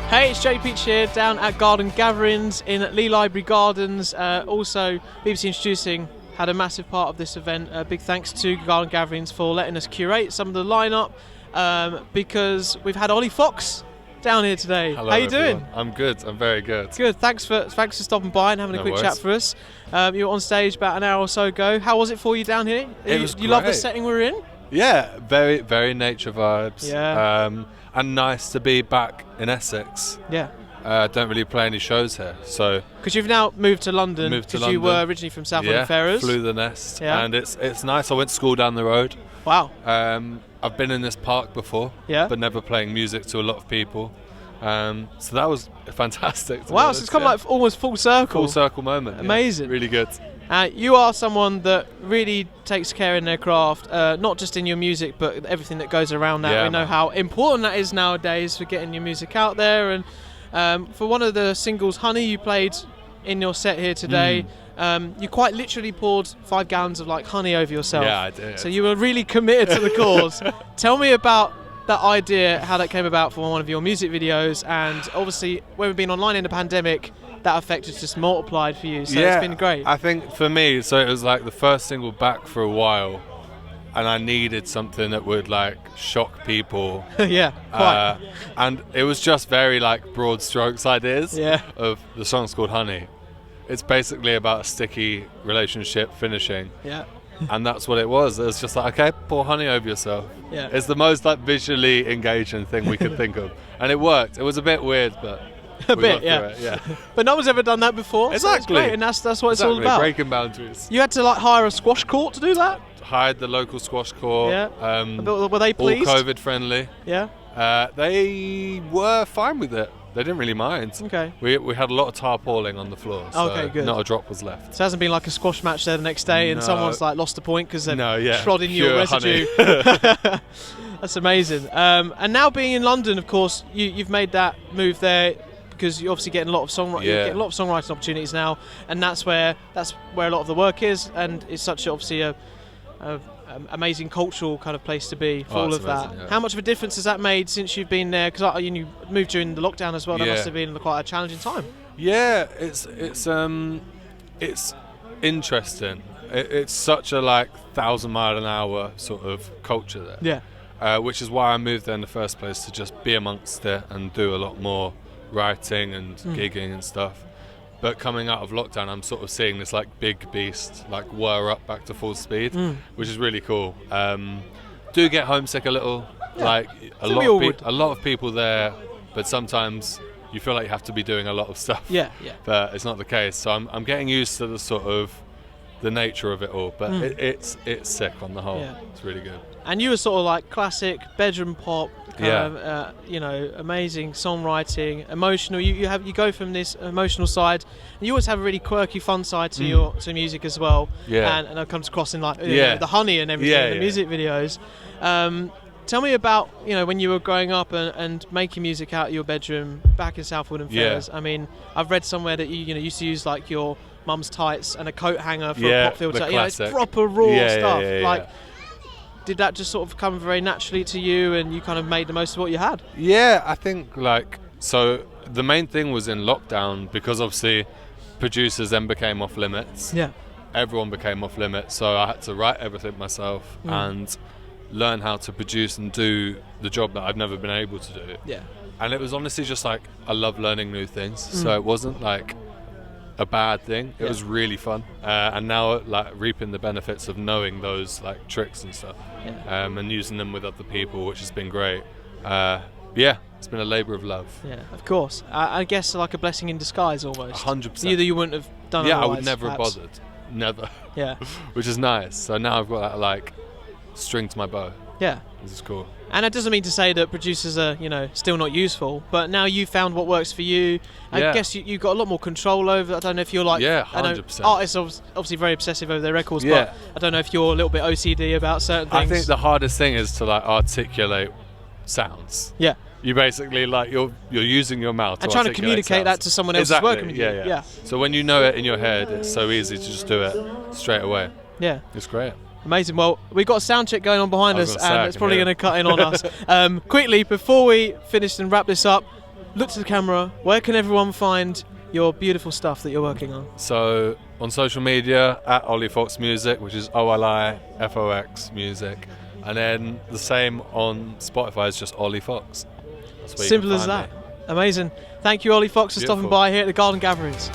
Hey, it's Jay Peach here, down at Gatherings in Leigh Library Gardens. Also, BBC Introducing had a massive part of this event. Big thanks to Gatherings for letting us curate some of the lineup, because we've had Oli Fox down here today. Hello, how you everyone. doing? I'm good. I'm very good. Good. Thanks for stopping by and having a quick worries. chat for us. You were on stage about an hour or so ago. How was it for you down here? It was You love the great. setting we're in? Yeah, very, very nature vibes. Yeah. And nice to be back in Essex. Yeah. Don't really play any shows here, so Because you've now moved to London. Moved to Because you London. were originally from Southend Arts. flew the nest, Yeah. and it's nice. I went to school down the road. Wow. I've been in this park before, Yeah. but never playing music to a lot of people. So that was fantastic. to be Wow, so honest, it's come yeah. like almost full circle. Full circle moment. yeah. Amazing. Really good. You are someone that really takes care in their craft, not just in your music, but everything that goes around that. Yeah, We know man. how important that is nowadays for getting your music out there. And for one of the singles, Honey, you played in your set here today. You quite literally poured 5 gallons of like honey over yourself. Yeah, I did. So you were really committed to the cause. Tell me about that idea, how that came about for one of your music videos, and obviously when we've been online in the pandemic, that effect has just multiplied for you. So it's been great. I think for me, so it was like the first single back for a while, and I needed something that would like shock people. Yeah, quite. And it was just very like broad strokes ideas. Yeah. Of the song's called Honey. It's basically about a sticky relationship finishing. Yeah. And that's what it was. It was just like, okay, pour honey over yourself. Yeah. It's the most like visually engaging thing we could think of, and it worked. It was a bit weird, but A we bit, got yeah. through it, yeah. But no one's ever done that before. So it's Exactly. great, and that's what it's all Exactly, about. breaking boundaries. You had to like hire a squash court to do that? Hired the local squash court. Yeah. Were they All pleased? COVID friendly. Yeah. They were fine with it. They didn't really mind. Okay. We had a lot of tarpauling on the floor, so Okay, good. not a drop was left. So it hasn't been like a squash match there the next day and No. someone's like lost a point because they've trod in your Pure residue. honey. That's amazing. And now being in London, of course, you've made that move there because you're obviously getting a lot of you're getting a lot of songwriting opportunities now, and that's where a lot of the work is, and it's such obviously a amazing cultural kind of place to be for all it's of that. amazing, yeah. How much of a difference has that made since you've been there? Because you moved during the lockdown as well. That Yeah. must have been quite a challenging time. Yeah, it's interesting. It's such a like 1,000-mile-an-hour sort of culture there. Yeah. Which is why I moved there in the first place, to just be amongst it and do a lot more writing and gigging and stuff. But coming out of lockdown, I'm sort of seeing this like big beast like whir up back to full speed, which is really cool. Do get homesick a little, like a lot of people there, but sometimes you feel like you have to be doing a lot of stuff. Yeah. But it's not the case. So I'm getting used to the sort of the nature of it all. But it's sick on the whole. Yeah. It's really good. And you were sort of like classic bedroom pop, Yeah. amazing songwriting, emotional. You go from this emotional side, and you always have a really quirky, fun side to your music as well. Yeah. And it comes across in like Yeah. the honey and everything in the Yeah. music videos. Tell me about when you were growing up and making music out of your bedroom back in South Woodland Fairs. I mean, I've read somewhere that you used to use like your mum's tights and a coat hanger for a pop filter. the It's classic. proper raw stuff. Yeah. Like, did that just sort of come very naturally to you and you kind of made the most of what you had? Yeah, I think so the main thing was in lockdown, because obviously producers then became off limits. Yeah. Everyone became off limits, so I had to write everything myself and learn how to produce and do the job that I've never been able to do. Yeah. And it was honestly just like, I love learning new things, so it wasn't like a bad thing. It was really fun, and now like reaping the benefits of knowing those like tricks and stuff, and using them with other people, which has been great. It's been a labour of love. Yeah, of course. I guess like a blessing in disguise almost. 100%. Either you wouldn't have done Yeah, I otherwise, would never perhaps. have bothered. Never. Yeah. Which is nice. So now I've got that like string to my bow. Yeah. This is cool. And it doesn't mean to say that producers are, still not useful, but now you've found what works for you. I guess you've got a lot more control over it. I don't know if you're like... Yeah, I know 100%. artists are obviously very obsessive over their records, Yeah. but I don't know if you're a little bit OCD about certain things. I think the hardest thing is to like articulate sounds. Yeah. You basically like you're using your mouth And to trying to articulate communicate that sounds. to someone else's Exactly. working with you. Yeah. So when you know it in your head, it's so easy to just do it straight away. Yeah. It's great. Amazing. Well, we've got a sound check going on behind I was us, gonna say, and I it's can probably hear going to it. cut in on us. Quickly, before we finish and wrap this up, look to the camera. Where can everyone find your beautiful stuff that you're working on? So on social media at Oli Fox Music, which is OLIFOX Music, and then the same on Spotify is just Oli Fox. Simple as that. Amazing. Thank you, Oli Fox, for stopping by here at the Garden Gatherings.